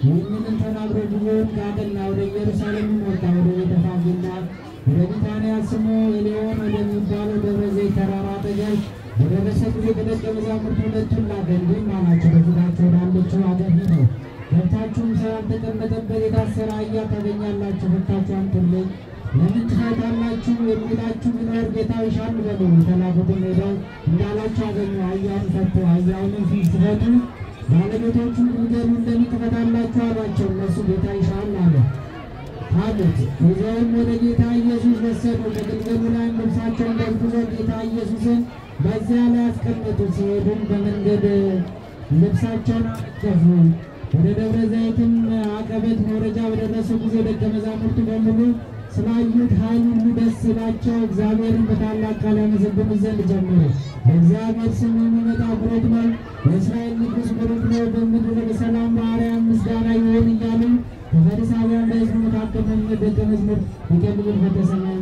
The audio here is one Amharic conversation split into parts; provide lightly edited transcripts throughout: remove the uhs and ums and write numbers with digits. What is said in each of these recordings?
ይህንን ተናግሮ ጉዞውን ካቀና ወደ ኢየሩሳሌም ወጣ። ወደ ቤተፋጌና ወደ ቢታንያ ስሙ ኤልዮን ወደሚባለው ደብረ ዘይት ተራራ አጠገብ በደረሰ ጊዜ ከደቀ መዛሙርቱ ሁለቱን ላከ፣ እንዲህም አላቸው፣ በፊታችሁ ወዳለችው አገር ሂዱ። ገብታችሁም ሰው ያልተቀመጠበት የታሰረ አህያ ታገኛላችሁ፣ ፈታችሁ አምጡልኝ። ለምን ትፈታላችሁ የሚላችሁ ቢኖር ጌታ ይሻል በሉ። የተላኩትም ሄደው እንዳላቸው አገኙ። አህያውን ፈቱ። አህያውንም ሲፈቱ ባለቤቶቹ ንገሩ፣ እንደምን ትፈታላችሁ አሏቸው። እነሱ ጌታ ይሻል አሉት። ይዘውም ወደ ጌታ ኢየሱስ ወሰዱ። በግልገሉ ላይም ልብሳቸውን ገዝግዘው ጌታ ኢየሱስን በዚያ ላይ አስቀመጡ። ሲሄዱም በመንገድ ልብሳቸውን አነጠፉ። ወደ ደብረ ዘይትም አቀበት መውረጃ በደረሱ ጊዜ ደቀ መዛሙርቱ በሙሉ ስላዩት ኃይል ሁሉ ደስ ይላቸው እግዚአብሔርን በታላቅ ቃል ያመሰግኑ ዘንድ ጀመሩ። በእግዚአብሔር ስም የሚመጣ ቡሩክ ነው፣ የእስራኤል ንጉሥ ቡሩክ ነው፣ በምድር በሰላም በአርያም ምስጋና ይሁን እያሉ ከፈሪሳውያን በሕዝቡ መካከል ደቀ መዝሙር ሊቀልሉ በተሰማን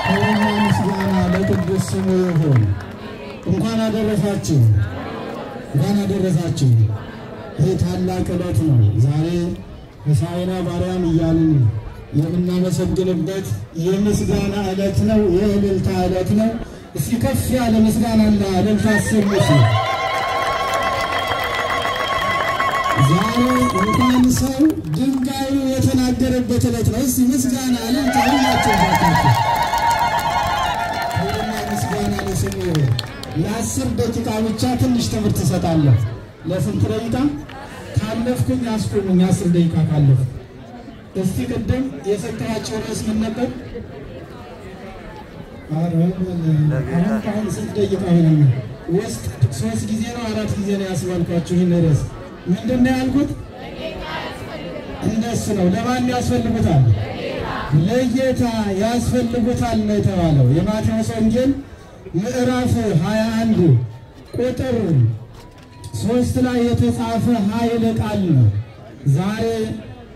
ክብርና ምስጋና ለቅዱስ ስሙ ይሁን። እንኳን አደረሳችሁ፣ እንኳን አደረሳችሁ። ይህ ታላቅ ዕለት ነው። ዛሬ ሆሳዕና በአርያም እያልን የምናመሰግንበት የምስጋና ዕለት ነው፣ የእልልታ ዕለት ነው። እስኪ ከፍ ያለ ምስጋናና እልልታ አሰሙት። ዛሬ እንኳን ሰው ድንጋዩ የተናገረበት ዕለት ነው። እስኪ ምስጋና እልልታ ሁላችሁ ባካችሁ። ክብርና ምስጋና ለስሙ ይሁን። ለ10 ደቂቃ ብቻ ትንሽ ትምህርት እሰጣለሁ። ለስንት ደቂቃ ካለፍኩኝ አስቆሙኝ። 10 ደቂቃ ካለፍ እስቲ ቅድም የሰጣችሁ ርዕስ ምን ነበር? አሁን ስንት ደቂቃ ሆነኝ? ውስጥ 3 ጊዜ ነው 4 ጊዜ ነው ያስባልኳችሁ። ይሄን ርዕስ ምንድነው ያልኩት? እንደሱ ነው። ለማን ያስፈልጉታል? ለጌታ ያስፈልጉታል ነው የተባለው። የማቴዎስ ወንጌል ምዕራፍ 21 ቁጥር 3 ላይ የተጻፈ ኃይለ ቃል ነው። ዛሬ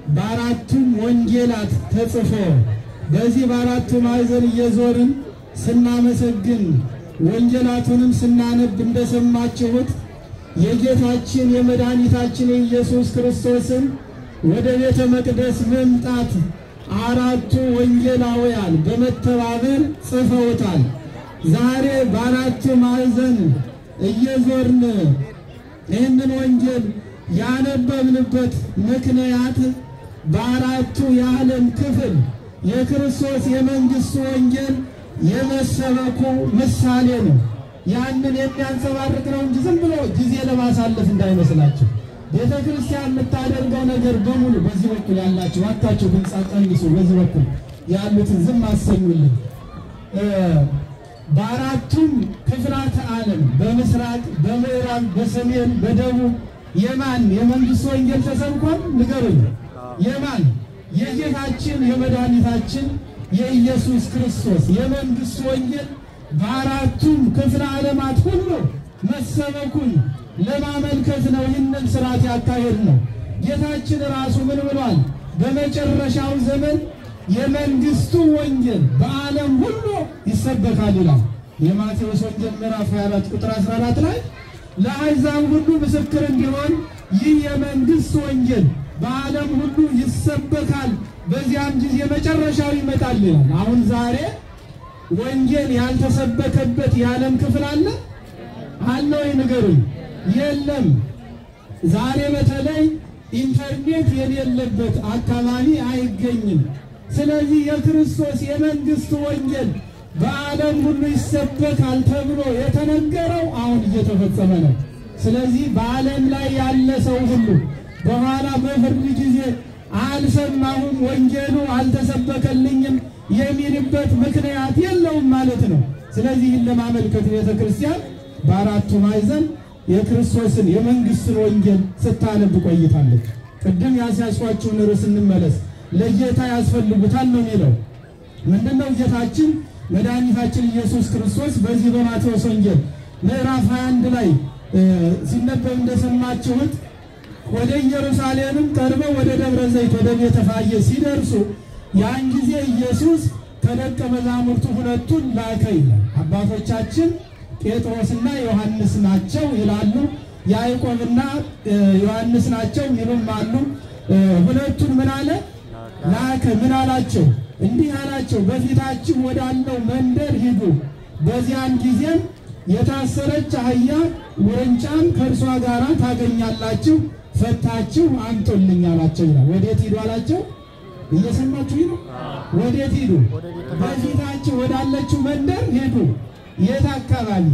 በአራቱም ወንጌላት ተጽፎ በዚህ በአራቱ ማዕዘን እየዞርን ስናመሰግን ወንጌላቱንም ስናነብ እንደሰማችሁት የጌታችን የመድኃኒታችን የኢየሱስ ክርስቶስን ወደ ቤተ መቅደስ መምጣት አራቱ ወንጌላውያን በመተባበር ጽፈውታል። ዛሬ በአራቱ ማዕዘን እየዞርን ይህንን ወንጌል ያነበብንበት ምክንያት በአራቱ የዓለም ክፍል የክርስቶስ የመንግሥቱ ወንጌል የመሰበኩ ምሳሌ ነው። ያንን የሚያንጸባርቅ ነው እንጂ ዝም ብሎ ጊዜ ለማሳለፍ እንዳይመስላችሁ። ቤተ ክርስቲያን የምታደርገው ነገር በሙሉ በዚህ በኩል ያላችሁ አታችሁ ድምፅ ቀንሱ። በዚህ በኩል ያሉትን ዝም አሰኙልን። በአራቱም ክፍላተ ዓለም በምስራቅ፣ በምዕራብ፣ በሰሜን፣ በደቡብ የማን የመንግሥቱ ወንጌል ተሰብኳል? ንገሩኝ። የማን? የጌታችን የመድኃኒታችን የኢየሱስ ክርስቶስ የመንግሥቱ ወንጌል በአራቱም ክፍለ ዓለማት ሁሉ መሰበኩን ለማመልከት ነው። ይህንን ስርዓት ያካሄድ ነው። ጌታችን ራሱ ምን ብሏል? በመጨረሻው ዘመን የመንግሥቱ ወንጌል በዓለም ሁሉ ይሰበካል ይላል። የማቴዎስ ወንጌል ምዕራፍ 24 ቁጥር 14 ላይ ለአሕዛብ ሁሉ ምስክር እንዲሆን ይህ የመንግሥቱ ወንጌል በዓለም ሁሉ ይሰበካል፣ በዚያም ጊዜ መጨረሻው ይመጣል ይላል። አሁን ዛሬ ወንጌል ያልተሰበከበት የዓለም ክፍል አለ? አለ ወይ ንገሩኝ። የለም። ዛሬ በተለይ ኢንተርኔት የሌለበት አካባቢ አይገኝም። ስለዚህ የክርስቶስ የመንግሥቱ ወንጌል በዓለም ሁሉ ይሰበካል ተብሎ የተነገረው አሁን እየተፈጸመ ነው። ስለዚህ በዓለም ላይ ያለ ሰው ሁሉ በኋላ በፍርድ ጊዜ አልሰማሁም፣ ወንጌሉ አልተሰበከልኝም የሚልበት ምክንያት የለውም ማለት ነው። ስለዚህ ለማመልከት ቤተ ክርስቲያን በአራቱ ማዕዘን የክርስቶስን የመንግሥቱን ወንጌል ስታነብ ቆይታለች። ቅድም ያስያዝኳችሁን ርዕስ እንመለስ። ለጌታ ያስፈልጉታል ነው የሚለው። ምንድነው? ጌታችን መድኃኒታችን ኢየሱስ ክርስቶስ በዚህ በማቴዎስ ወንጌል ምዕራፍ 21 ላይ ሲነበብ እንደሰማችሁት ወደ ኢየሩሳሌምም ቀርበው ወደ ደብረ ዘይት ወደ ቤተ ፋጌ ሲደርሱ ያን ጊዜ ኢየሱስ ከደቀ መዛሙርቱ 2ቱን ላከ ይላል። አባቶቻችን ጴጥሮስና ዮሐንስ ናቸው ይላሉ። ያዕቆብና ዮሐንስ ናቸው ይሉም አሉ። 2ቱን ምን አለ? ላከ። ምን አላቸው? እንዲህ አላቸው፣ በፊታችሁ ወዳለው መንደር ሂዱ፣ በዚያን ጊዜም የታሰረች አህያ ውርንጫም ከእርሷ ጋር ታገኛላችሁ፣ ፈታችሁ አምጡልኝ አላቸው ይላል። ወዴት ሂዱ አላቸው? እየሰማችሁ ነው? ወዴት ሂዱ? በፊታችሁ ወዳለችው መንደር ሂዱ። የት አካባቢ?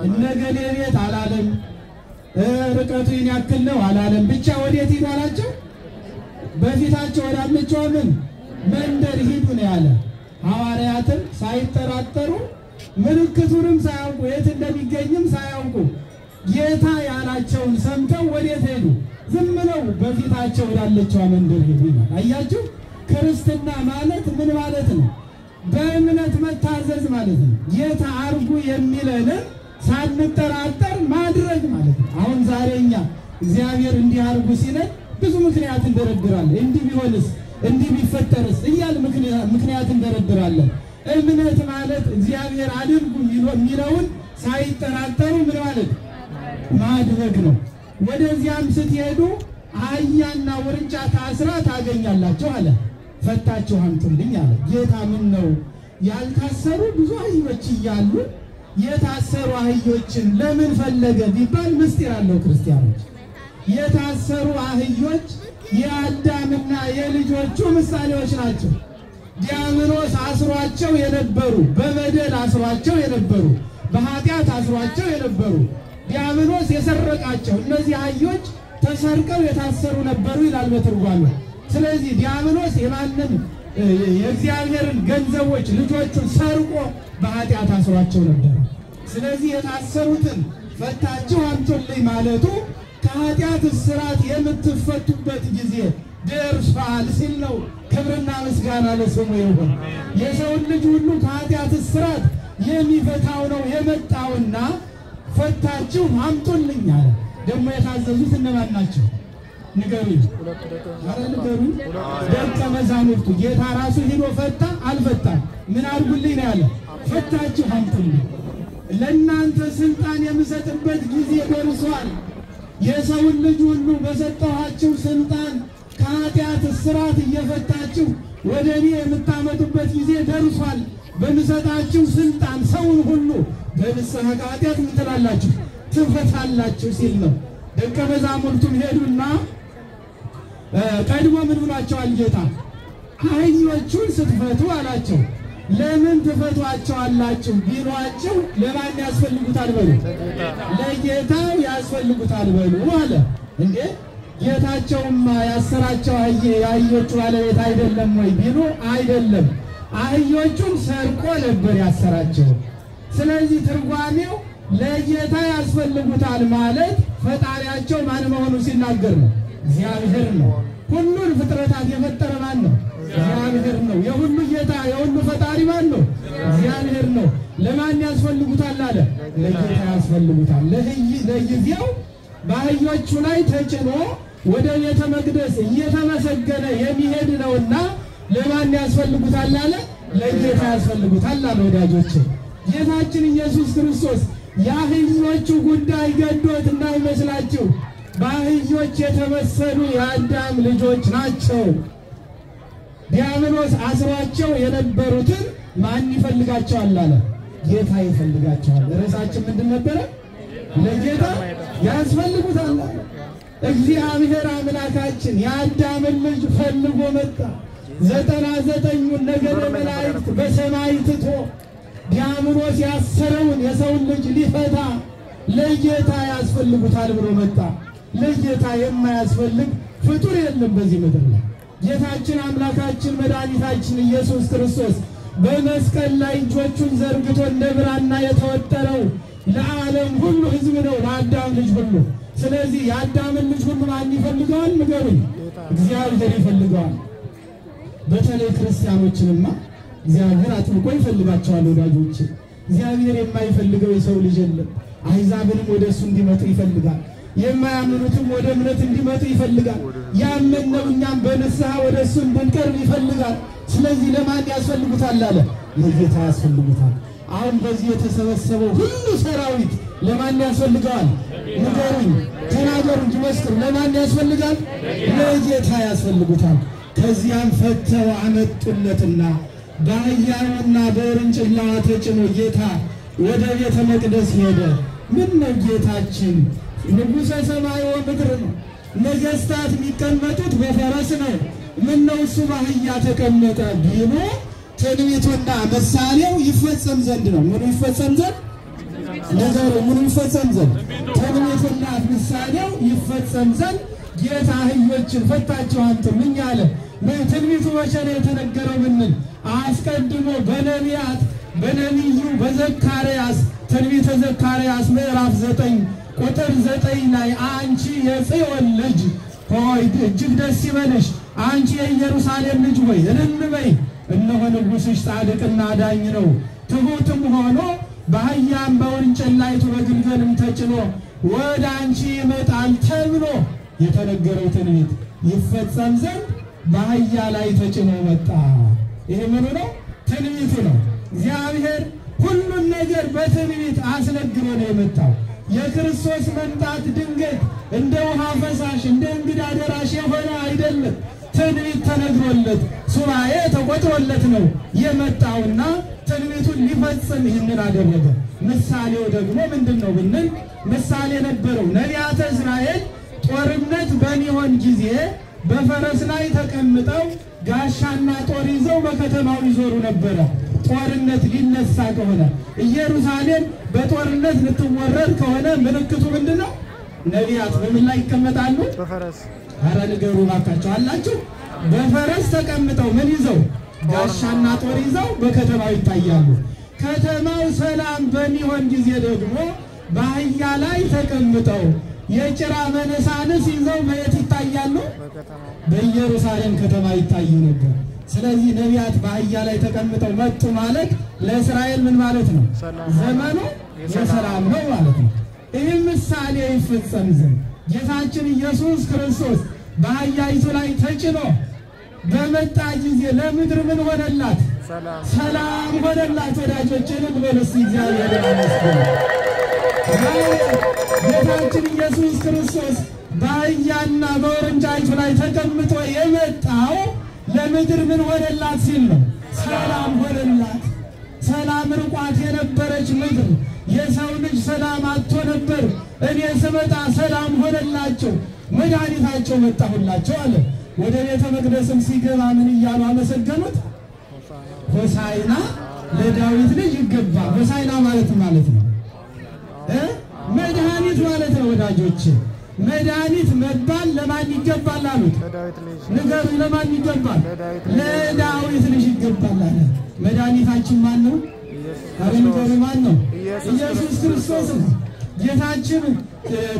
እነገሌ ቤት አላለም። ርቀቱ ይህን ያክል ነው አላለም። ብቻ ወዴት ሂዱ አላቸው? በፊታቸው ወዳለችው መንደር ሂዱ ነው ያለ። ሐዋርያትን ሳይጠራጠሩ ምልክቱንም ሳያውቁ የት እንደሚገኝም ሳያውቁ ጌታ ያላቸውን ሰምተው ወዴት ሄዱ? ዝም ብለው በፊታቸው ወዳለችው መንደር ሄዱ ይላል። አያችሁ፣ ክርስትና ማለት ምን ማለት ነው? በእምነት መታዘዝ ማለት ነው። ጌታ አርጉ የሚለንን ሳንጠራጠር ማድረግ ማለት ነው። አሁን ዛሬኛ እግዚአብሔር እንዲህ አርጉ ሲለን ብዙ ምክንያት እንደረድራለን። እንዲህ ቢሆንስ፣ እንዲህ ቢፈጠርስ እያል ምክንያት እንደረድራለን። እምነት ማለት እግዚአብሔር አድርጉ የሚለውን ሳይጠራጠሩ ምን ማለት ማድረግ ነው። ወደዚያም ስትሄዱ አህያና ውርንጫ ታስራ ታገኛላችሁ አለ። ፈታችሁ አምጡልኝ አለ። ጌታ ምን ነው ያልታሰሩ ብዙ አህዮች እያሉ የታሰሩ አህዮችን ለምን ፈለገ ቢባል ምስጢር አለው። ክርስቲያኖች የታሰሩ አህዮች የአዳምና የልጆቹ ምሳሌዎች ናቸው። ዲያብሎስ አስሯቸው የነበሩ፣ በበደል አስሯቸው የነበሩ፣ በኃጢአት አስሯቸው የነበሩ፣ ዲያብሎስ የሰረቃቸው እነዚህ አህዮች ተሰርቀው የታሰሩ ነበሩ ይላል በትርጓሜ። ስለዚህ ዲያብሎስ የማንን የእግዚአብሔርን ገንዘቦች ልጆቹን ሰርቆ በኃጢአት አስሯቸው ነበር። ስለዚህ የታሰሩትን ፈታችሁ አምጡልኝ ማለቱ ከኃጢአት እስራት የምትፈቱበት ጊዜ ደርሷል ሲል ነው። ክብርና ምስጋና ለስሙ ይሁን። የሰውን ልጅ ሁሉ ከኃጢአት እስራት የሚፈታው ነው የመጣውና ፈታችሁ አምጡልኝ አለ። ደግሞ የታዘዙት እነማን ናቸው? ንገሩኝ። አረ ንገሩኝ። ደቀ መዛሙርቱ። ጌታ ራሱ ሄዶ ፈታ አልፈታም? ምን አድርጉልኝ ነው ያለ? ፈታችሁ አምጡልኝ። ለእናንተ ስልጣን የምሰጥበት ጊዜ ደርሷል። የሰውን ልጅ ሁሉ በሰጠኋችሁ ስልጣን ከኃጢአት እስራት እየፈታችሁ ወደ እኔ የምታመጡበት ጊዜ ደርሷል። በምሰጣችሁ ስልጣን ሰውን ሁሉ በንስሐ ከኃጢአት ምን ትላላችሁ? ትፈታላችሁ ሲል ነው። ደቀ መዛሙርቱም ሄዱና ቀድሞ ምን ብሏቸዋል ጌታ? አህዮቹን ስትፈቱ አላቸው። ለምን ትፈቷቸዋላችሁ ቢሏቸው ለማን ያስፈልጉታል በሉ? ለጌታው ያስፈልጉታል በሉ አለ። እንዴ ጌታቸውማ ያሰራቸው የአህዮቹ ባለቤት አይደለም ወይ ቢሉ አይደለም፣ አህዮቹን ሰርቆ ነበር ያሰራቸው። ስለዚህ ትርጓሜው ለጌታ ያስፈልጉታል ማለት ፈጣሪያቸው ማን መሆኑ ሲናገር ነው። እግዚአብሔር ነው። ሁሉን ፍጥረታት የፈጠረ ማን ነው? እግዚአብሔር ነው። የሁሉ ጌታ የሁሉ ፈጣሪ ማን ነው? እግዚአብሔር ነው። ለማን ያስፈልጉታል አለ? ለጌታ ያስፈልጉታል። ለጊዜው በአህዮቹ ላይ ተጭኖ ወደ ቤተ መቅደስ እየተመሰገነ የሚሄድ ነውና ለማን ያስፈልጉታል አለ? ለጌታ ያስፈልጉታል አለ። ወዳጆች ጌታችን ኢየሱስ ክርስቶስ የአህዮቹ ጉዳይ ገዶት እንዳይመስላችሁ በአህዮች የተመሰሉ የአዳም ልጆች ናቸው። ዲያብሎስ አስሯቸው የነበሩትን ማን ይፈልጋቸዋል አለ? ጌታ ይፈልጋቸዋል። ርዕሳችን ምንድን ነበረ? ለጌታ ያስፈልጉታል። እግዚአብሔር አምላካችን የአዳምን ልጅ ፈልጎ መጣ። 99ኙን ነገደ መላእክት በሰማይ ትቶ ዲያብሎስ ያሰረውን የሰውን ልጅ ሊፈታ ለጌታ ያስፈልጉታል ብሎ መጣ። ለጌታ የማያስፈልግ ፍጡር የለም በዚህ ምድር ላይ። ጌታችን አምላካችን መድኃኒታችን ኢየሱስ ክርስቶስ በመስቀል ላይ እጆቹን ዘርግቶ እንደ ብራና የተወጠረው ለዓለም ሁሉ ሕዝብ ነው፣ ለአዳም ልጅ ሁሉ። ስለዚህ የአዳምን ልጅ ሁሉ ማን ይፈልገዋል? ንገሩኝ። እግዚአብሔር ይፈልገዋል። በተለይ ክርስቲያኖችንማ እግዚአብሔር አጥብቆ ይፈልጋቸዋል። ወዳጆች እግዚአብሔር የማይፈልገው የሰው ልጅ የለም። አሕዛብንም ወደ እሱ እንዲመጡ ይፈልጋል። የማያምኑትም ወደ እምነት እንዲመጡ ይፈልጋል። ያመነው እኛም በንስሐ ወደ እሱ እንድንቀርብ ይፈልጋል። ስለዚህ ለማን ያስፈልጉታል አለ? ለጌታ ያስፈልጉታል። አሁን በዚህ የተሰበሰበው ሁሉ ሰራዊት ለማን ያስፈልገዋል? ንገሩኝ፣ ተናገሩ እንጂ መስክሩ። ለማን ያስፈልጋል? ለጌታ ያስፈልጉታል። ከዚያም ፈተው አመጡለትና በአህያውና በውርንጭላዋ ተጭኖ ጌታ ወደ ቤተ መቅደስ ሄደ። ምን ነው ጌታችን ንጉሠ ሰማይ ወምድር ነው። ነገሥታት የሚቀመጡት በፈረስ ነው። ምን ነው እሱ በአህያ ተቀመጠ ቢሉ ትንቢቱና ምሳሌው ይፈጸም ዘንድ ነው። ምኑ ይፈጸም ዘንድ? ነገሩ ምኑ ይፈጸም ዘንድ? ትንቢቱና ምሳሌው ይፈጸም ዘንድ ጌታ አህዮችን ፈታችሁ አምጡልኝ አለ። ትንቢቱ መቼ ነው የተነገረው ብንል አስቀድሞ በነቢያት በነቢዩ በዘካርያስ ትንቢተ ዘካርያስ ምዕራፍ 9 ቁጥር 9 ላይ አንቺ የጽዮን ልጅ ሆይ እጅግ ደስ ይበልሽ፣ አንቺ የኢየሩሳሌም ልጅ ሆይ እልል በይ፣ እነሆ ንጉሥሽ ጻድቅና ዳኝ ነው፣ ትሑትም ሆኖ በአህያም በውርንጭላይቱ በግልገልም ተጭኖ ወደ አንቺ ይመጣል ተብሎ የተነገረው ትንቢት ይፈጸም ዘንድ በአህያ ላይ ተጭኖ መጣ። ይሄ ምኑ ነው? ትንቢቱ ነው። እግዚአብሔር ሁሉን ነገር በትንቢት አስነግሮ ነው የመጣው። የክርስቶስ መምጣት ድንገት እንደ ውሃ ፈሳሽ እንደ እንግዳ ደራሽ የሆነ አይደለም። ትንቢት ተነግሮለት ሱባኤ ተቆጥሮለት ነው የመጣውና ትንቢቱን ሊፈጽም ይህንን አደረገ። ምሳሌው ደግሞ ምንድነው ብንል ምሳሌ ነበረው። ነቢያተ እስራኤል ጦርነት በሚሆን ጊዜ በፈረስ ላይ ተቀምጠው ጋሻና ጦር ይዘው በከተማው ይዞሩ ነበረ። ጦርነት ሊነሳ ከሆነ ኢየሩሳሌም በጦርነት ልትወረድ ከሆነ ምልክቱ ምንድነው? ነቢያት በምን ላይ ይቀመጣሉ? በፈረስ። አረ ንገሩ ባካችሁ አላችሁ። በፈረስ ተቀምጠው ምን ይዘው? ጋሻና ጦር ይዘው በከተማው ይታያሉ። ከተማው ሰላም በሚሆን ጊዜ ደግሞ በአህያ ላይ ተቀምጠው የጭራ መነሳንስ ይዘው በየት ይታያሉ? በኢየሩሳሌም ከተማ ይታዩ ነበር። ስለዚህ ነቢያት በአህያ ላይ ተቀምጠው መጡ ማለት ለእስራኤል ምን ማለት ነው? ዘመኑ የሰላም ነው ማለት ነው። ይህ ምሳሌ ይፈጸም ዘንድ ጌታችን ኢየሱስ ክርስቶስ በአህያይቱ ላይ ተጭኖ በመጣ ጊዜ ለምድር ምን ሆነላት? ሰላም ሆነላት። ወዳጆችን በለስ እግዚአብሔር ይመስገን። ጌታችን ኢየሱስ ክርስቶስ በአህያና በውርንጫይቱ ላይ ተቀምጦ የመጣው ለምድር ምን ሆነላት ሲል ነው? ሰላም ሆነላት። ሰላም ርቋት የነበረች ምድር የሰው ልጅ ሰላም አጥቶ ነበር። እኔ ስመጣ ሰላም ሆነላቸው፣ መድኃኒታቸው መጣሁላቸው አለ። ወደ ቤተ መቅደስም ሲገባ ምን እያሉ አመሰገኑት? ሆሳዕና ለዳዊት ልጅ ይገባል። ሆሳዕና ማለት ነው መድኃኒት ማለት ነው። ወዳጆች መድኃኒት መባል ለማን ይገባል አሉት? ንገሩ፣ ለማን ይገባል? ለዳዊት ልጅ ይገባል አለ። መድኃኒታችን ማን ነው? ንገሩ፣ ማን ነው? ኢየሱስ ክርስቶስ ነው። ጌታችን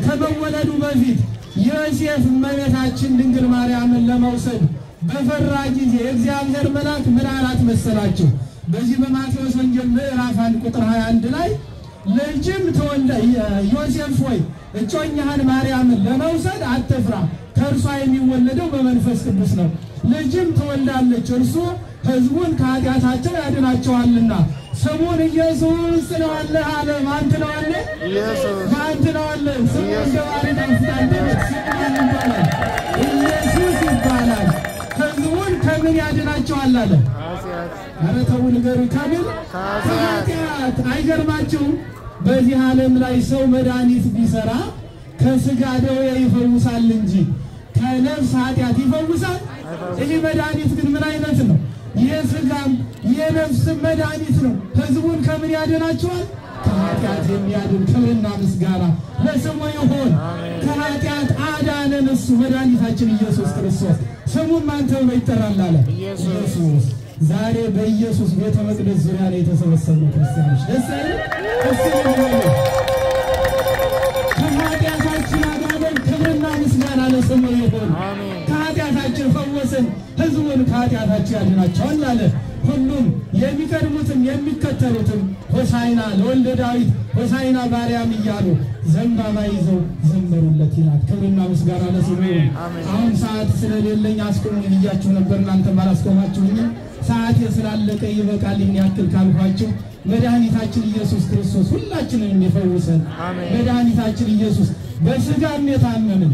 ከመወለዱ በፊት ዮሴፍ እመቤታችን ድንግል ማርያምን ለመውሰድ በፈራ ጊዜ የእግዚአብሔር መልአክ ምን አላት መሰላችሁ? በዚህ በማቴዎስ ወንጌል ምዕራፍ 1 ቁጥር 21 ላይ ልጅም ተወልደ ዮሴፍ ሆይ እጮኛህን ማርያምን ለመውሰድ አትፍራ፣ ከእርሷ የሚወለደው በመንፈስ ቅዱስ ነው። ልጅም ትወልዳለች፣ እርሱ ሕዝቡን ከኃጢአታቸው ያድናቸዋልና ስሙን ኢየሱስ ትለዋለህ አለ። ማን ትለዋለህ? ኢየሱስ። ማን ትለዋለህ? ስሙን ገባሪ ታስታለች። ስሙን ይባላል ኢየሱስ ይባላል። ሕዝቡን ከምን ያድናቸዋል አለ? ኧረ ተው ንገሩ። ከምን? ከኃጢአት። አይገርማችሁም? በዚህ ዓለም ላይ ሰው መድኃኒት ቢሰራ ከስጋ ደዌ ይፈውሳል እንጂ ከነፍስ ኃጢአት ይፈውሳል? ይህ መድኃኒት ግን ምን አይነት ነው? የስጋም የነፍስም መድኃኒት ነው። ሕዝቡን ከምን ያድናቸዋል? ከኃጢአት የሚያድን ክብርና ምስጋና ለስሙ ይሁን። ከኃጢአት አዳነን እሱ መድኃኒታችን ኢየሱስ ክርስቶስ። ስሙን ማን ተብሎ ይጠራል አለ? ኢየሱስ። ዛሬ በኢየሱስ ቤተ መቅደስ ዙሪያ ላይ የተሰበሰቡ ክርስቲያኖች ደስ አይልም? ከኃጢአታችን አዳነን፣ ክብርና ምስጋና ለስሙ ይሁን። ከኃጢአታችን ፈወሰን፣ ሕዝቡን ከኃጢአታቸው ያድናቸዋል አለ። ሁሉም የሚቀድሙትም የሚከተሉትም ሆሳዕና ለወልደ ዳዊት ሆሳዕና ባርያም እያሉ ዘንባባ ይዘው ዘመሩለት ይላል። ክብርና ምስጋና ለስሙ ይሁን። አሁን ሰዓት ስለሌለኝ አስቆሙኝ ብያችሁ ነበር፣ እናንተም አላስቆማችሁኝም። ሰዓት ስላለቀ ይበቃል ይህን ያክል ካልኳችሁ። መድኃኒታችን ኢየሱስ ክርስቶስ ሁላችንን የሚፈውሰን መድኃኒታችን ኢየሱስ በስጋም የታመምን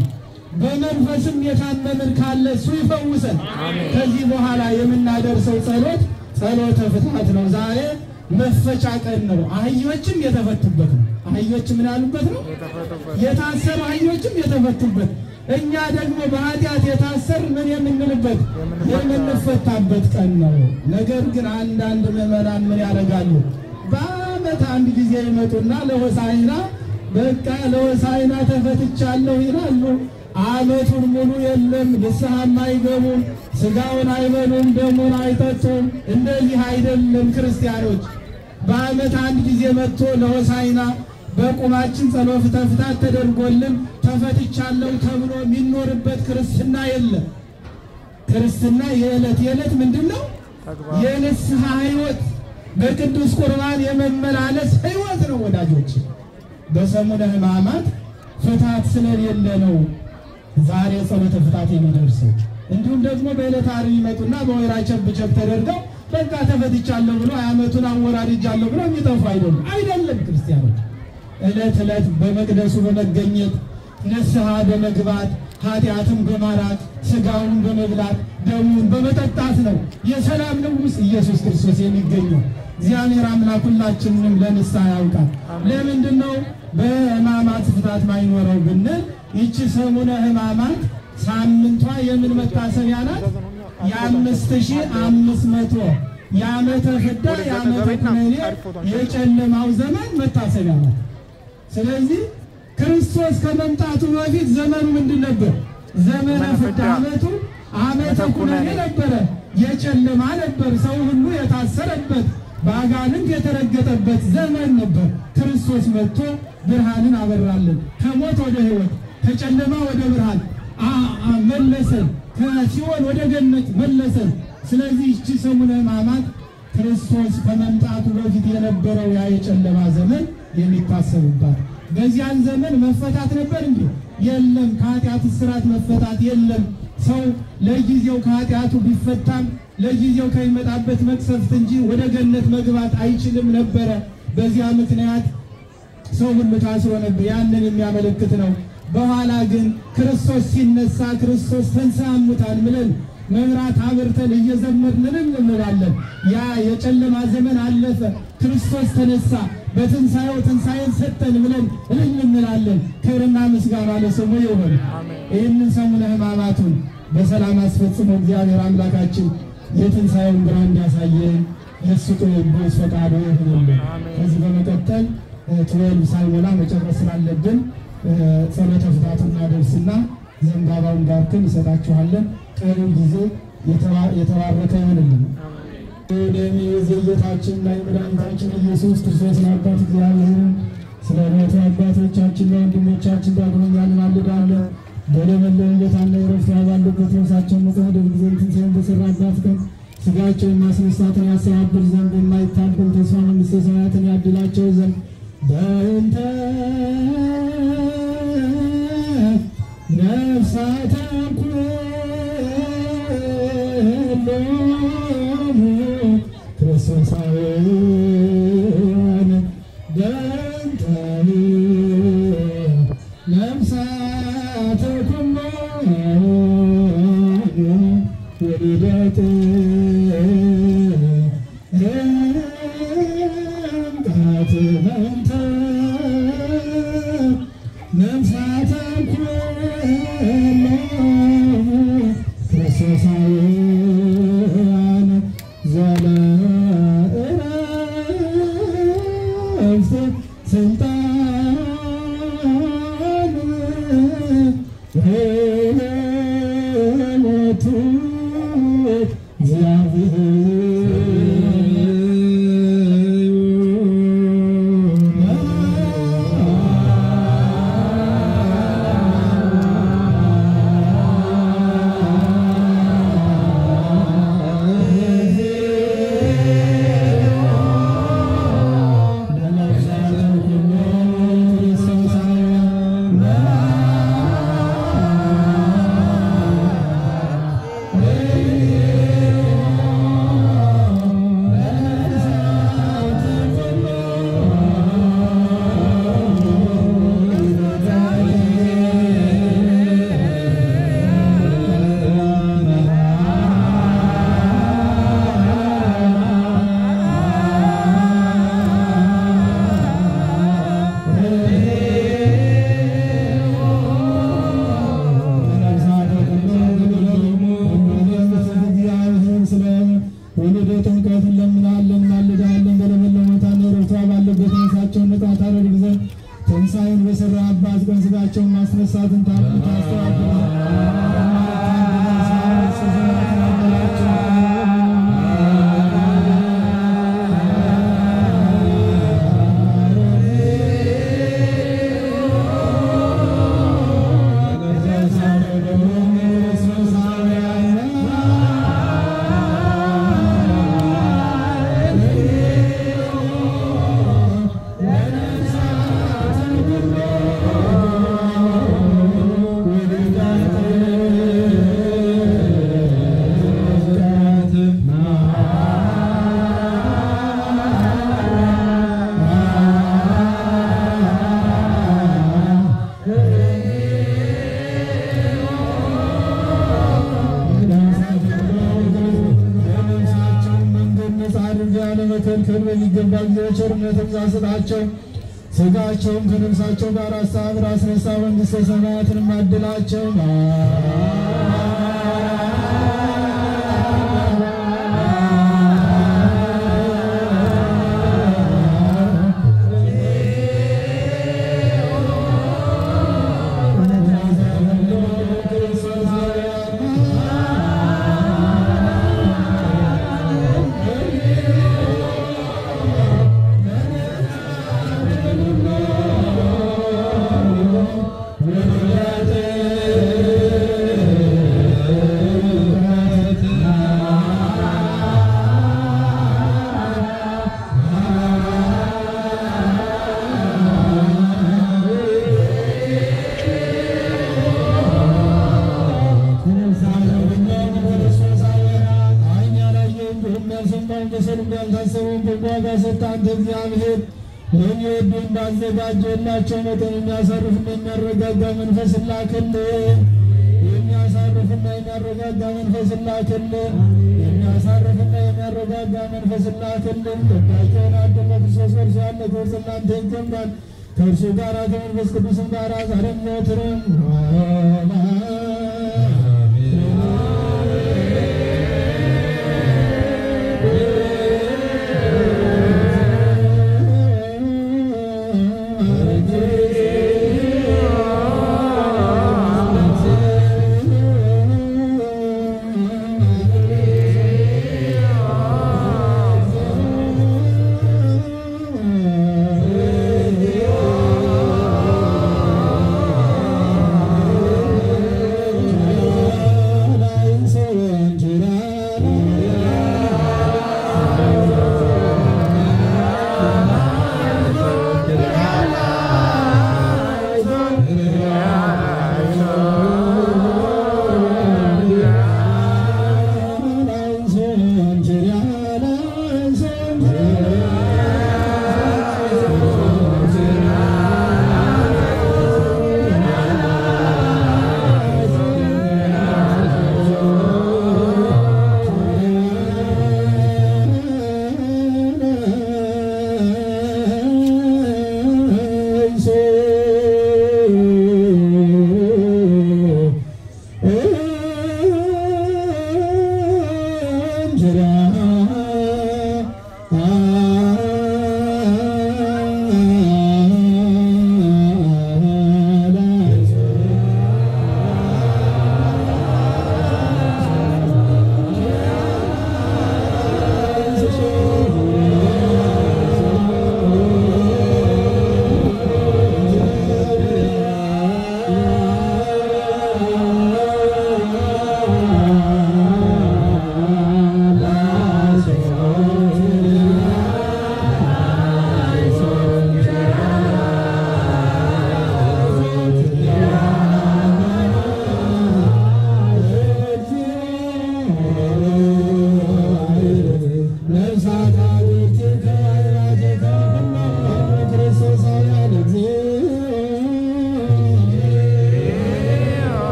በመንፈስም የታመምን ካለ እሱ ይፈውሰን። ከዚህ በኋላ የምናደርሰው ጸሎተ ፍትሐት ነው። ዛሬ መፈቻ ቀን ነው። አህዮችም የተፈቱበት ነው። አህዮች ምን ያሉበት ነው? የታሰሩ አህዮችም የተፈቱበት። እኛ ደግሞ በኃጢአት የታሰር ምን የምንልበት የምንፈታበት ቀን ነው። ነገር ግን አንዳንድ ምዕመናን ምን ያደርጋሉ? በዓመት አንድ ጊዜ ይመጡና ለሆሳዕና በቃ ለሆሳዕና ተፈትቻለሁ ይላሉ። ዓመቱን ሙሉ የለም፣ ንስሐም አይገቡም፣ ስጋውን አይበሉም፣ ደሙን አይጠጡም። እንደዚህ አይደለም ክርስቲያኖች። በዓመት አንድ ጊዜ መጥቶ ለሆሳዕና በቁማችን ጸሎተ ፍትሐት ተደርጎልን ተፈትቻለሁ ተብሎ የሚኖርበት ክርስትና የለም። ክርስትና የዕለት ምንድነው? የንስሐ ሕይወት በቅዱስ ቁርባን የመመላለስ ሕይወት ነው። ወዳጆች በሰሙነ ሕማማት ፍትሐት ስለሌለ ነው ዛሬ ጸሎተ ፍትሐት የሚደርሰው። እንዲሁም ደግሞ በዕለተ ዓርብ ይመጡና በወይራ ቸብቸብ ተደርገው በቃ ተፈትቻለሁ ብሎ አመቱን አወራርጃለሁ ብሎ የሚጠፉ አይደለም ክርስቲያኖች ዕለት ዕለት በመቅደሱ በመገኘት ንስሐ በመግባት ኃጢአትን በማራቅ ስጋውን በመብላት ደሙን በመጠጣት ነው የሰላም ንጉሥ ኢየሱስ ክርስቶስ የሚገኘው። እግዚአብሔር አምላክ ሁላችንንም ለንስሐ ያውቃል። ለምንድነው በሕማማት ፍታት ማይኖረው ብንል ይቺ ሰሙነ ሕማማት ሳምንቷ የምን መታሰቢያ ናት? የ5500 የዓመተ ፍዳ የዓመተ ኩነኔ የጨለማው ዘመን መታሰቢያ ናት። ስለዚህ ክርስቶስ ከመምጣቱ በፊት ዘመኑ ምንድን ነበር? ዘመነ ፍዳ ዓመተ ኩነኔ ነበረ። የጨለማ ነበር። ሰው ሁሉ የታሰረበት በአጋንንት የተረገጠበት ዘመን ነበር። ክርስቶስ መጥቶ ብርሃንን አበራልን። ከሞት ወደ ሕይወት ከጨለማ ወደ ብርሃን መለሰን። ከሲኦል ወደ ገነት መለሰን። ስለዚህ እቺ ሰሙነ ሕማማት ክርስቶስ ከመምጣቱ በፊት የነበረው ያ የጨለማ ዘመን የሚታሰብባት። በዚያን ዘመን መፈታት ነበር እንዴ? የለም። ከኃጢአት እስራት መፈታት የለም። ሰው ለጊዜው ከኃጢአቱ ቢፈታም ለጊዜው ከሚመጣበት መቅሰፍት እንጂ ወደ ገነት መግባት አይችልም ነበረ። በዚያ ምክንያት ሰው ሁሉ ታስሮ ነበር። ያንን የሚያመለክት ነው። በኋላ ግን ክርስቶስ ሲነሳ ክርስቶስ ተንሥአ እሙታን ብለን መብራት አብርተን እየዘመርን እንላለን። ያ የጨለማ ዘመን አለፈ፣ ክርስቶስ ተነሳ፣ በትንሣኤው ትንሣኤን ሰጠን ብለን እንላለን። ክብርና ምስጋና ለስሙ ይሁን። ይህንን ሰሙነ ሕማማቱን በሰላም አስፈጽሞ እግዚአብሔር አምላካችን የትንሣኤውን ብርሃን እንዲያሳየን የእሱ ቅዱስ ፈቃዱ ይሁንልን። ከዚህ በመቀጠል ትዌልቭ ሳይሞላ መጨረስ ስላለብን ጸሎተ ፍታቱን እናደርስና ዘንባባውን ባርከን ይሰጣችኋለን። ቀሪው ጊዜ የተባረከ ይሁንልን። የጌታችንና የመድኃኒታችን ኢየሱስ ክርስቶስ አባት እግዚአብሔር ስለ ሞቱ አባቶቻችንና ወንድሞቻችን ዳግመኛ እንማልዳለን። በለመለመ ቦታና ዕረፍት ባሉበት ነፍሳቸውን መጽሐፍ ጊዜን ትንሣኤን በሠራባት ቀን ሥጋቸውን ማስነሳትን ያሰናብል ዘንድ የማይታበል ተስፋ መንግሥተ ሰማያትን ያድላቸው ዘንድ በእንተ ነፍሳተ ኩሎሙ ክርስቶሳውያን በእንተ ነፍሳተ ኩሎሙ ወልደት ረምቃት በእንተ ነፍሳተ ኩሎሙ ክርስቶሳውያን ዘለዕረፍት ስልጣን ሄኖቱ ትንሣኤን በሠራባት ቀን ሥጋቸውን ማስነሳትን በቸርነት ስጣቸው። ሥጋቸውን ከነፍሳቸው ጋር አሳብር አስነሳ። መንግሥተ ሰማያትን አድላቸው። ባዘጋጀላቸው መጠን የሚያሳርፍና የሚያረጋጋ መንፈስ ላክልን። የሚያሳርፍና የሚያረጋጋ መንፈስ ላክልን። የሚያሳርፍና የሚያረጋጋ መንፈስ ላክልን። ጠባቂውን አድሞ ክርስቶስ እርሱ ያለ ክብር ላንተ ይገባል። ከእርሱ ጋር ከመንፈስ ቅዱስም ጋር ዛሬም ዘወትርም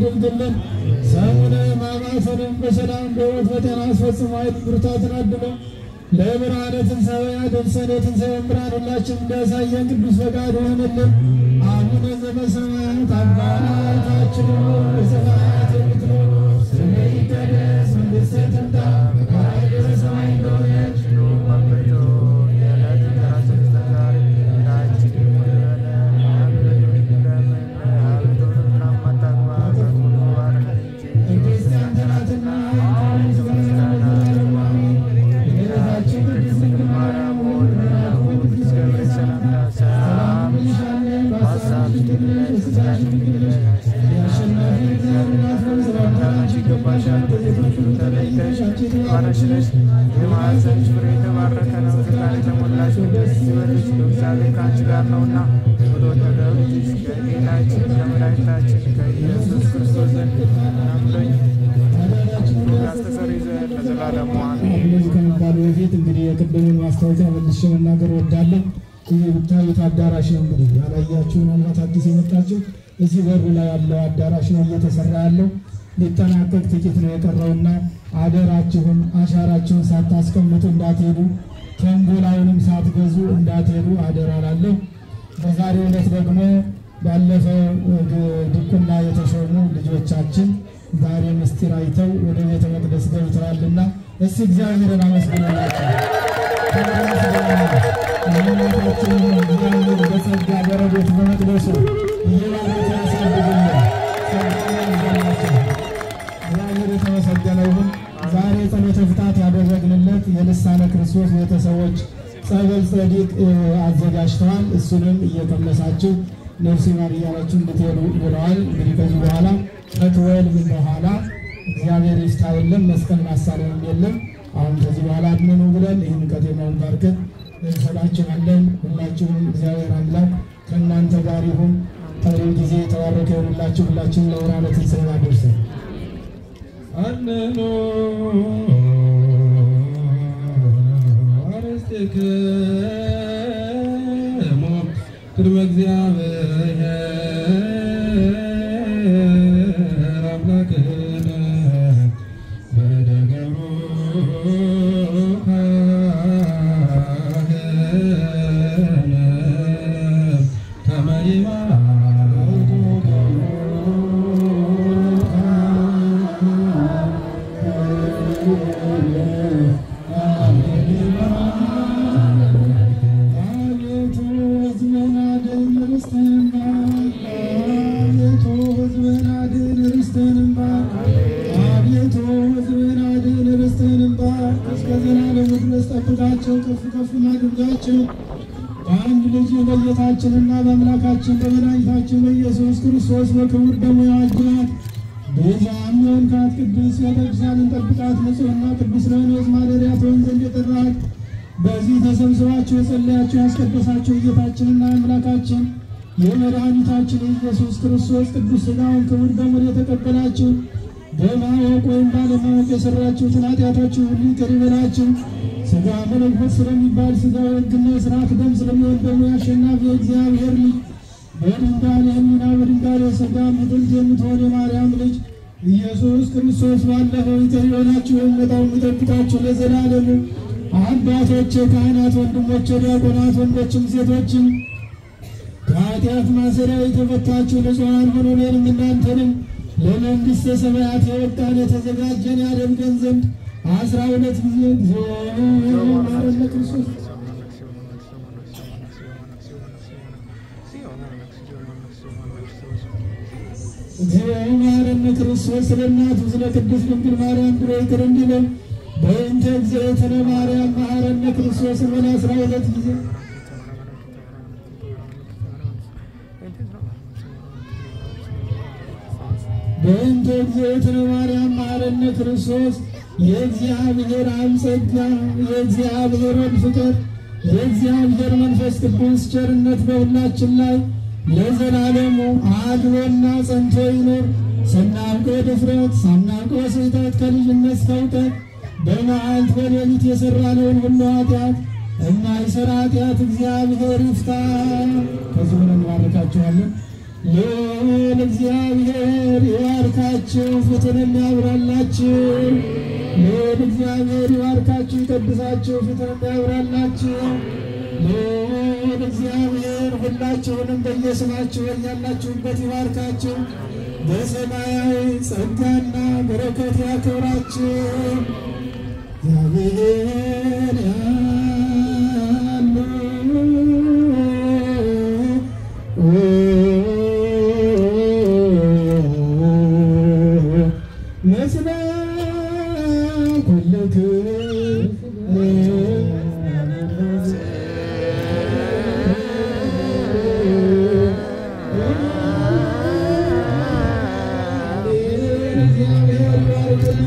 ያድርግልን። ሰሙነ ሕማማቱንም በሰላም በሕይወት በጤና አስፈጽሞ ብርታትን አድሎ ለብርሃነ ትንሣኤ ያደርሰን። የትንሣኤውን ብርሃን ሁላችንም እንዲያሳየን ቅዱስ ፈቃዱ ይሁንልን። አቡነ ዘበሰማያት አባታችን ሆይ በሰማያት ይገባሻል። ከሴቶች ሁሉ ተለይተሽ የተባረክሽ ነሽ፣ የማኅፀንሽ ፍሬ የተባረከ ነው። ጸጋን የተሞላሽ ደስ ይበልሽ፣ እግዚአብሔር ከአንቺ ጋር ነውና ከተወደደው ልጅሽ ከጌታችን ከመድኃኒታችን ከኢየሱስ ክርስቶስ ዘንድ አምረኝ ያስተሰርይ ዘንድ ለዘላለሙ አሜን። እነዚህ ከመባሉ በፊት እንግዲህ የቅድሙን ማስታወቂያ መልሼ መናገር እወዳለሁ። ይህ የምታዩት አዳራሽ ነው። እንግዲህ ያላያችሁ ምናልባት አዲስ የመጣችሁ እዚህ በሩ ላይ ያለው አዳራሽ ነው እየተሰራ ያለው። ሊጠናቀቅ ጥቂት ነው የቀረውና አደራችሁን አሻራችሁን ሳታስቀምጡ እንዳትሄዱ፣ ተንጎላውንም ሳትገዙ እንዳትሄዱ አደራ እላለሁ። በዛሬው ዕለት ደግሞ ባለፈው ድቁና የተሾሙ ልጆቻችን ዛሬ ምስጢር አይተው ወደ ቤተ መቅደስ ገብተዋልና እስቲ እግዚአብሔርን አመስግኑላቸው። አምላካችንን እግዚአብሔር በጸጋ በረድኤት በመቅደሱ እየባረከ ያሳድግልን። እግዚአብሔር የተመሰገነ ይሁን። ዛሬ ጸሎተ ፍታት ያደረግንለት የልሳነ ክርስቶስ ቤተሰቦች ጸበል ጸዲቅ አዘጋጅተዋል። እሱንም እየቀመሳችሁ ነፍስ ይማር እያላችሁ እንድትሄዱ ብለዋል። እንግዲህ ከዚህ በኋላ ከትወልድ በኋላ እግዚአብሔር ይፍታ የለም፣ መስቀል ማሳለም የለም። አሁን ከዚህ በኋላ አድነኑ ብለን ይህን ቀጤማውን ባርከን እንሰጣችኋለን። ሁላችሁም እግዚአብሔር አምላክ ከእናንተ ጋር ይሁን። ቀሪው ጊዜ የተባረከ ይሁንላችሁ። ሁላችሁም ለብርሃነ ትንሣኤው ያደርሰን። አነኖ አርስትክሙ ቅድመ እግዚአብሔር አምላክነ በደገሩ በአንድ ልጅ በጌታችንና በአምላካችን በመድኃኒታችን በኢየሱስ ክርስቶስ በክቡር ደሙ ያዋጅናት ቤዛም የሆንካት ቅዱስ ቤተክርስቲያንን ጠብቃት። ንጹሕና ቅዱስ ለሆነች ማደሪያ ትሆን ዘንድ የጠራሃት በዚህ ተሰብስባችሁ የጸለያችሁ ያስቀደሳችሁ የጌታችንና የአምላካችን የመድኃኒታችን የኢየሱስ ክርስቶስ ቅዱስ ሥጋውን ክቡር ደሙን የተቀበላችሁ በማወቅ ወይም ባለማወቅ የሠራችሁትን ኃጢአታችሁ ሁሉ ይቅር ይበላችሁ። ሥጋ መለኮት ስለሚባል ሥጋው ሕግና የሥርዓት ደም ስለሚሆን ደግሞ አሸናፊ የእግዚአብሔር ልጅ በድንጋሌ ሕሊና በድንጋሌ ሥጋ ምጥልት የምትሆን የማርያም ልጅ ኢየሱስ ክርስቶስ ባለፈው ይቅር ይበላችሁ የሚመጣውን ይጠብቃችሁ ለዘላለሙ። አባቶቼ ካህናት፣ ወንድሞቼ ዲያቆናት፣ ወንዶችም ሴቶችም ከኃጢአት ማሰሪያ የተፈታችሁ ንጹሐን ሁኑ። እኔንም እናንተንም ለመንግሥተ ሰማያት የወጣን የተዘጋጀን ያደርገን ዘንድ 12 ጊዜ እግዚኦ ማረነ ክርስቶስ እግዚኦ ማረነ ክርስቶስ ስለ እናቱ ስለ ቅድስት ድንግል ማርያም ብሎ ይቅር እንዲለን በእንተ እግዝእትነ ማርያም ማረነ ክርስቶስ ብለን 12 ጊዜ በእንተ እግዝእትነ ማርያም ማረነ ክርስቶስ የእግዚአብሔር አብ ጸጋ የእግዚአብሔር ወልድ ፍቅር የእግዚአብሔር መንፈስ ቅዱስ ቸርነት በሁላችን ላይ ለዘላለሙ አድሮና ጸንቶ ይኑር። ስናውቀው ድፍረት ሳናውቀው ስህተት ከልጅነት እስከ እውቀት በመዓልት በሌሊት የሠራነውን ሁሉ ኃጢአት የማይሠራ ኃጢአት እግዚአብሔር ይፍታ። ከዚህ ሆነን እንባርካችኋለን። ልዑል እግዚአብሔር ይባርካችሁ፣ ፊቱንም ያብራላችሁ። ልዑል እግዚአብሔር ይባርካችሁ፣ ይቀድሳችሁ፣ ፊቱንም ያብራላችሁ። ልዑል እግዚአብሔር ሁላችሁንም በየስማችሁ በያላችሁበት ይባርካችሁ፣ በሰማያዊ ጸጋና በረከት ያክብራችሁ። እግዚአብሔር መስለ ኩልክ እግዚአብሔር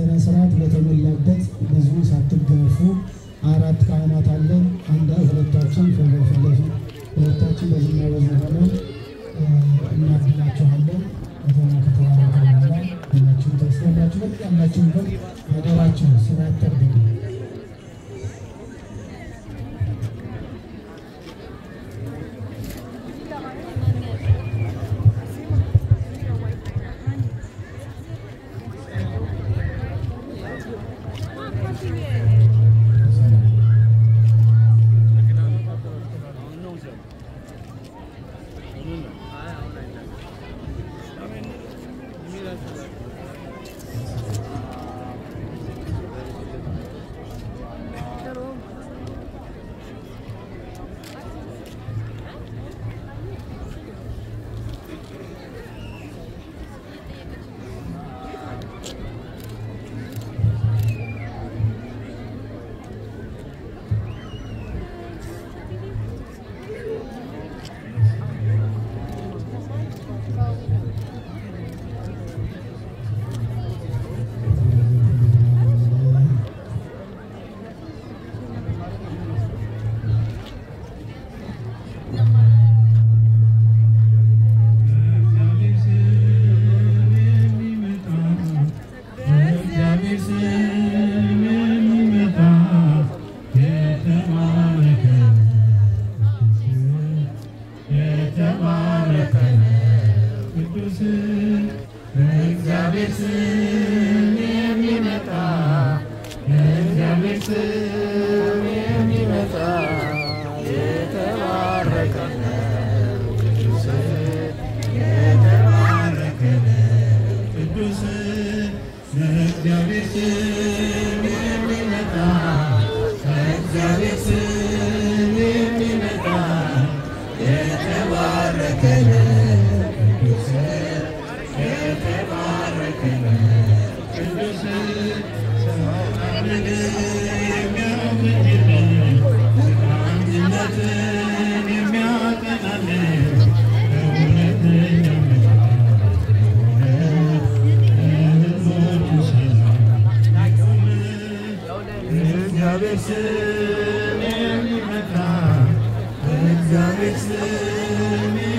ስነ ስርዓት በተሞላበት ብዙ ሳትገፉ 4 ካህናት አለን። ሁለታችን ሁለታችን በዚህና በዚህ ሆነን እናድናችኋለን። ከተባረከ በኋላ ሁላችሁም ተስፋላችሁ ያላችሁበት ሀገራችሁ ስርዓት ጠብቁ። እግዚአብሔር ስም